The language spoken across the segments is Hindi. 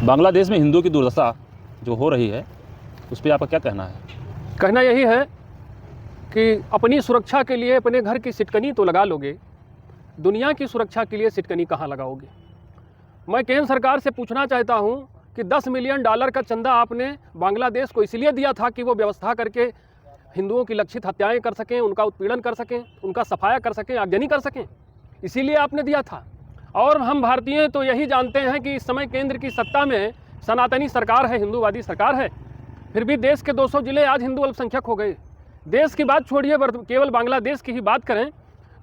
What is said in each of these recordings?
बांग्लादेश में हिंदुओं की दुर्दशा जो हो रही है उस पर आपका क्या कहना है? कहना यही है कि अपनी सुरक्षा के लिए अपने घर की सिटकनी तो लगा लोगे, दुनिया की सुरक्षा के लिए सिटकनी कहाँ लगाओगे? मैं केंद्र सरकार से पूछना चाहता हूँ कि $10 मिलियन का चंदा आपने बांग्लादेश को इसलिए दिया था कि वो व्यवस्था करके हिंदुओं की लक्षित हत्याएं कर सकें, उनका उत्पीड़न कर सकें, उनका सफाया कर सकें, आगजनी कर सकें, इसीलिए आपने दिया था। और हम भारतीय तो यही जानते हैं कि इस समय केंद्र की सत्ता में सनातनी सरकार है, हिंदूवादी सरकार है, फिर भी देश के 200 जिले आज हिंदू अल्पसंख्यक हो गए। देश की बात छोड़िए, केवल बांग्लादेश की ही बात करें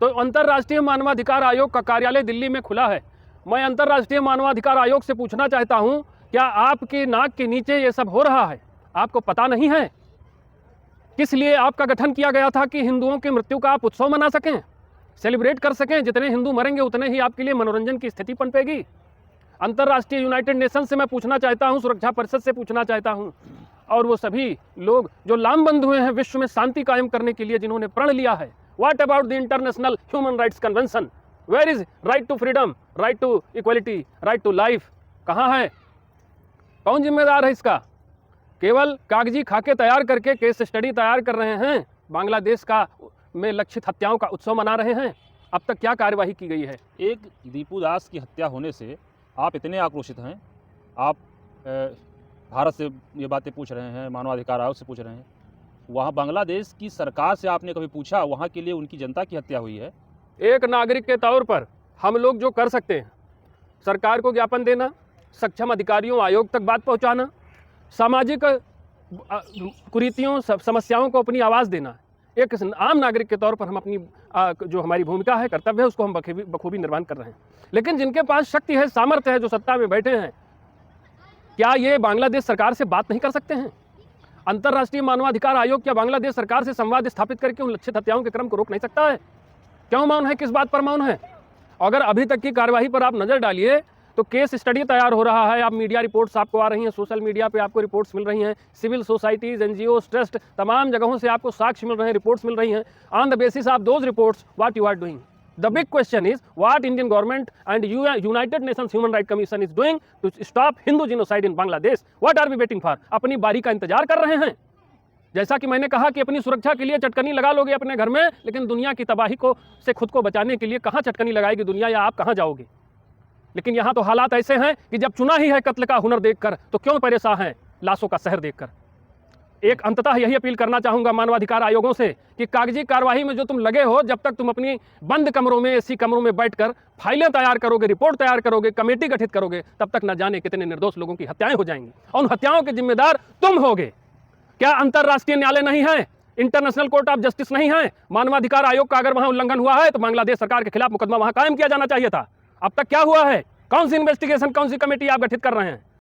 तो अंतर्राष्ट्रीय मानवाधिकार आयोग का कार्यालय दिल्ली में खुला है। मैं अंतर्राष्ट्रीय मानवाधिकार आयोग से पूछना चाहता हूं, क्या आपकी नाक के नीचे ये सब हो रहा है? आपको पता नहीं है? किस लिए आपका गठन किया गया था? कि हिंदुओं की मृत्यु का आप उत्सव मना सकें, सेलिब्रेट कर सकें। जितने हिंदू मरेंगे उतने ही आपके लिए मनोरंजन की स्थिति पनपेगी। अंतर्राष्ट्रीय यूनाइटेड नेशन से मैं पूछना चाहता हूं, सुरक्षा परिषद से पूछना चाहता हूं, और वो सभी लोग जो लामबंद हुए हैं विश्व में शांति कायम करने के लिए, जिन्होंने प्रण लिया है, what about the international human rights convention? Where is right to freedom, right to equality, right to life? कहाँ है? कौन जिम्मेदार है इसका? केवल कागजी खाके तैयार करके केस स्टडी तैयार कर रहे हैं, बांग्लादेश का में लक्षित हत्याओं का उत्सव मना रहे हैं। अब तक क्या कार्यवाही की गई है? एक दीपू दास की हत्या होने से आप इतने आक्रोशित हैं, आप भारत से ये बातें पूछ रहे हैं, मानवाधिकार आयोग से पूछ रहे हैं, वहाँ बांग्लादेश की सरकार से आपने कभी पूछा? वहाँ के लिए उनकी जनता की हत्या हुई है। एक नागरिक के तौर पर हम लोग जो कर सकते हैं, सरकार को ज्ञापन देना, सक्षम अधिकारियों आयोग तक बात पहुंचाना, सामाजिक कुरीतियों समस्याओं को अपनी आवाज़ देना, एक आम नागरिक के तौर पर हम अपनी जो हमारी भूमिका है, कर्तव्य है, उसको हम बखूबी निर्वहन कर रहे हैं। लेकिन जिनके पास शक्ति है, सामर्थ्य है, जो सत्ता में बैठे हैं, क्या ये बांग्लादेश सरकार से बात नहीं कर सकते हैं? अंतर्राष्ट्रीय मानवाधिकार आयोग क्या बांग्लादेश सरकार से संवाद स्थापित करके उन लक्षित हत्याओं के क्रम को रोक नहीं सकता है? क्यों मौन है? किस बात पर मौन है? अगर अभी तक की कार्यवाही पर आप नज़र डालिए तो केस स्टडी तैयार हो रहा है, आप मीडिया रिपोर्ट्स आपको आ रही हैं, सोशल मीडिया पे आपको रिपोर्ट्स मिल रही हैं, सिविल सोसाइटीज़, NGOs, ट्रस्ट, तमाम जगहों से आपको साक्ष्य मिल रहे हैं, रिपोर्ट्स मिल रही हैं। On the basis of those reports what you are doing? The big question is what Indian government and United Nations human right commission is doing to stop Hindu genocide in Bangladesh? What are we waiting for? अपनी बारी का इंतजार कर रहे हैं। जैसा कि मैंने कहा कि अपनी सुरक्षा के लिए चटकनी लगा लोगे अपने घर में, लेकिन दुनिया की तबाही को से खुद को बचाने के लिए कहाँ चटकनी लगाएगी दुनिया, या आप कहाँ जाओगे? लेकिन यहाँ तो हालात ऐसे हैं कि जब चुना ही है कत्ल का हुनर देखकर, तो क्यों परेशान हैं लाशों का शहर देखकर? एक अंततः यही अपील करना चाहूँगा मानवाधिकार आयोगों से कि कागजी कार्यवाही में जो तुम लगे हो, जब तक तुम अपनी बंद कमरों में, एसी कमरों में बैठकर फाइलें तैयार करोगे, रिपोर्ट तैयार करोगे, कमेटी गठित करोगे, तब तक न जाने कितने निर्दोष लोगों की हत्याएं हो जाएंगी, और उन हत्याओं के जिम्मेदार तुम होगे। क्या अंतर्राष्ट्रीय न्यायालय नहीं है? इंटरनेशनल कोर्ट ऑफ जस्टिस नहीं है? मानवाधिकार आयोग का अगर वहां उल्लंघन हुआ है तो बांग्लादेश सरकार के खिलाफ मुकदमा वहां कायम किया जाना चाहिए था। अब तक क्या हुआ है? कौन सी इन्वेस्टिगेशन, कौन सी कमेटी आप गठित कर रहे हैं?